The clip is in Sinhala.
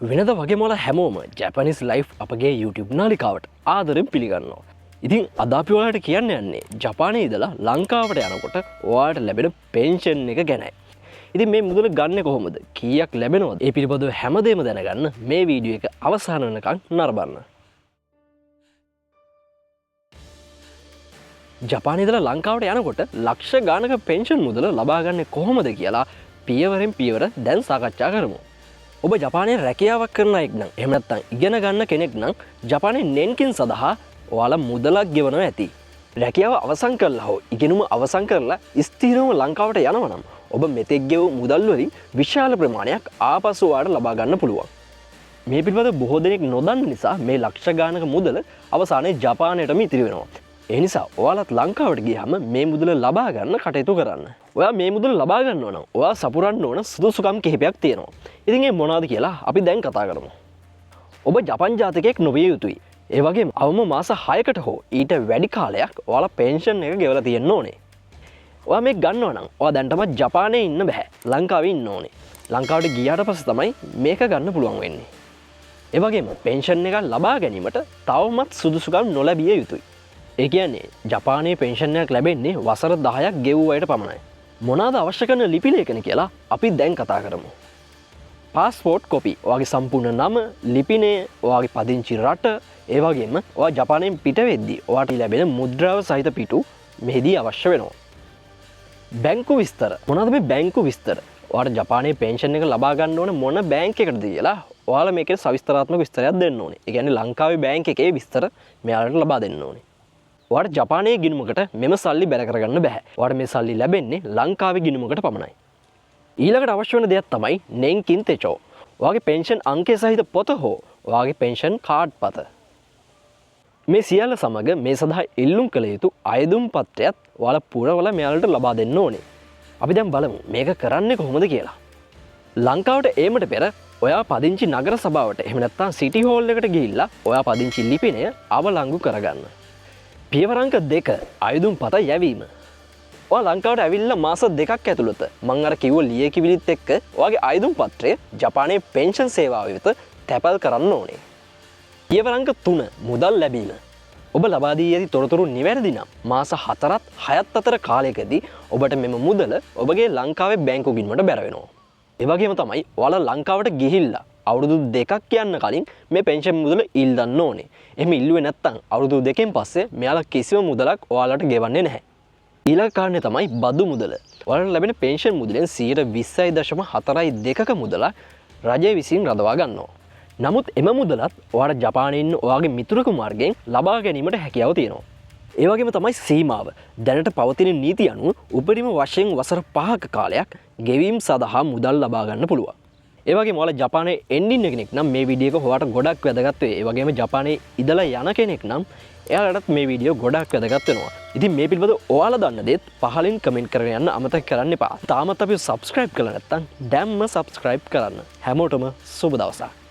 වෙනද වගේ මොල හැමෝම ජැපනිස් ලයිෆ් අපගේ YouTube නාලිකාවට ආදරෙන් පිළිගන්නවා. ඉතින් අද අපි ඔයාලට කියන්න යන්නේ ජපානයේ ඉඳලා ලංකාවට යනකොට ඔයාලට ලැබෙන පෙන්ෂන් එක ගැනයි. ඉතින් මේ මුදල ගන්න කොහොමද? කීයක් ලැබෙනවද? ඒ පිළිබඳව හැමදේම දැනගන්න මේ වීඩියෝ එක අවසාන වෙනකන් නරඹන්න. ජපානයේ ඉඳලා ලංකාවට යනකොට ලක්ෂ ගානක පෙන්ෂන් මුදල ලබා ගන්න කොහොමද කියලා පියවරෙන් පියවර දැන් සාකච්ඡා කරමු. ඔබ ජපානයේ රැකියාවක් කරන අයෙක් නම් එහෙම නැත්නම් ඉගෙන ගන්න කෙනෙක් නම් ජපානයේ නෙන්කින් සඳහා ඔයාලා මුදලක් ගෙවනවා ඇති. රැකියාව අවසන් කරලා හෝ ඉගෙනුම අවසන් කරලා ස්ථිරව ලංකාවට යනවා නම් ඔබ මෙතෙක් ගෙව මුදල් වලින් විශාල ප්‍රමාණයක් ආපසු ඔයාලට ලබා ගන්න පුළුවන්. මේ පිළිබඳව බොහෝ දෙනෙක් නොදන්න නිසා මේ ලක්ෂ ගානක මුදල අවසානයේ ජපානයටම ඉතිරි වෙනවා. ඒ නිසා ඔයාලත් ලංකාවට ගියාම මේ මුදල ලබා ගන්න කටයුතු කරන්න. ඔයා මේ මුදල ලබා ගන්නවා නම් ඔයා සපුරන්න ඕන සුදුසුකම් කිහිපයක් තියෙනවා. ඉතින් ඒ මොනවාද කියලා අපි දැන් කතා කරමු. ඔබ ජපන් ජාතිකයෙක් නොවිය යුතුයි. ඒ වගේම අවම මාස 6කට හෝ ඊට වැඩි කාලයක් ඔයාලා පෙන්ෂන් එක ගෙවලා තියෙන්න ඕනේ. ඔයා මේක ගන්නවා නම් ඔයා දැන් තමයි ජපානයේ ඉන්න බෑ. ලංකාවේ ඉන්න ඕනේ. ලංකාවට ගියාට පස්සේ තමයි මේක ගන්න පුළුවන් වෙන්නේ. ඒ වගේම පෙන්ෂන් එක ලබා ගැනීමට තවමත් සුදුසුකම් නොලැබිය යුතුයි. ඒ කියන්නේ ජපානයේ පෙන්ෂන් එකක් ලැබෙන්නේ වසර 10ක් ගෙවූ අයට පමණයි. මොනවාද අවශ්‍ය කරන ලිපි ලේඛන කියලා අපි දැන් කතා කරමු. පාස්පෝර්ට් කොපි, ඔයාගේ සම්පූර්ණ නම, ලිපිනය, ඔයාගේ පදිංචි රට, ඒ වගේම ඔයා ජපානයෙන් පිට වෙද්දී ඔයාට ලැබෙන මුද්‍රාව සහිත පිටු මෙහිදී අවශ්‍ය වෙනවා. බැංකු විස්තර. මොනවාද මේ බැංකු විස්තර? ඔයාට ජපානයේ පෙන්ෂන් එක ලබා ගන්න ඕන මොන බැංක් එකකටද කියලා ඔයාලා මේකේ සවිස්තරාත්මක විස්තරයක් දෙන්න ඕනේ. ඒ කියන්නේ ලංකාවේ බැංක් එකේ විස්තර මෙයාලට ලබා දෙන්න ඕනේ. ඔයාට ජපානයේ ගිණුමකට මෙම සල්ලි බැර කරගන්න බෑ. ඔයාට මේ සල්ලි ලැබෙන්නේ ලංකාවේ ගිණුමකට පමණයි. ඊළඟට අවශ්‍ය වෙන දෙයක් තමයි නෙන්කින් තෙචෝ. ඔයාගේ පෙන්ෂන් අංකය සහිත පොත හෝ ඔයාගේ පෙන්ෂන් කාඩ් පත. මේ සියල්ල සමග මේ සඳහා ඉල්ලුම් කළ යුතු අයදුම් පත්‍රයත් ඔයාලා පුරවලා මෙයාලට ලබා දෙන්න ඕනේ. අපි දැන් බලමු මේක කරන්නේ කොහොමද කියලා. ලංකාවට ඒමට පෙර ඔයා පදිංචි නගර සභාවට එහෙම නැත්නම් සිටි හෝල් එකට ගිහිල්ලා ඔයා පදිංචි ලිපිනය අවලංගු කරගන්න. පියවරංක 2 අයදුම් පත යැවීම. ඔයා ලංකාවට ඇවිල්ලා මාස 2ක් ඇතුළත මං අර කිව්ව ලියකියවිලිත් එක්ක ඔයාගේ අයදුම් පත්‍රය ජපානයේ පෙන්ෂන් සේවාව වෙත තැපල් කරන්න ඕනේ. පියවරංක 3 මුදල් ලැබීම. ඔබ ලබා දී ඇති තොරතුරු නිවැරදි නම් මාස 4ත් 6ත් අතර කාලයකදී ඔබට මෙම මුදල ඔබගේ ලංකාවේ බැංකු ගිණුමට බැර වෙනවා. ඒ වගේම තමයි ඔයාලා ලංකාවට ගිහිල්ලා අවුරුදු 2ක් යන්න කලින් මේ පෙන්ෂන් මුදල ඉල්ලන්න ඕනේ. එහෙම ඉල්ලුවේ නැත්නම් අවුරුදු 2කින් පස්සේ මෙයාලා කිසිම මුදලක් ඔයාලට ගෙවන්නේ නැහැ. ඊළඟ කාරණේ තමයි බදු මුදල. ඔයාලට ලැබෙන පෙන්ෂන් මුදලෙන් 20.42ක මුදල රජය විසින් රඳවා ගන්නවා. නමුත් එම මුදලත් ඔයාලා ජපානයේ ඉන්න ඔයාගේ මිතුරක මාර්ගයෙන් ලබා ගැනීමට හැකියාව තියෙනවා. ඒ වගේම තමයි සීමාව. දැනට පවතින නීති අනුව උපරිම වශයෙන් වසර 5ක කාලයක් ගෙවීම් සඳහා මුදල් ලබා ගන්න පුළුවන්. ඒ වගේම ඔයාලා ජපානයේ එන්න ඉන්න කෙනෙක් නම් මේ වීඩියෝ එක ඔයාලට ගොඩක් වැදගත් වෙයි. ඒ වගේම ජපානයේ ඉඳලා යන කෙනෙක් නම් එයාලටත් මේ වීඩියෝ ගොඩක් වැදගත් වෙනවා. ඉතින් මේ පිළිබඳව ඔයාලා දන්න දේත් පහලින් කමෙන්ට් කරගෙන යන්න අමතක කරන්න එපා. තාමත් අපිව subscribe කරලා නැත්නම් දැම්ම subscribe කරන්න. හැමෝටම සුබ දවසක්.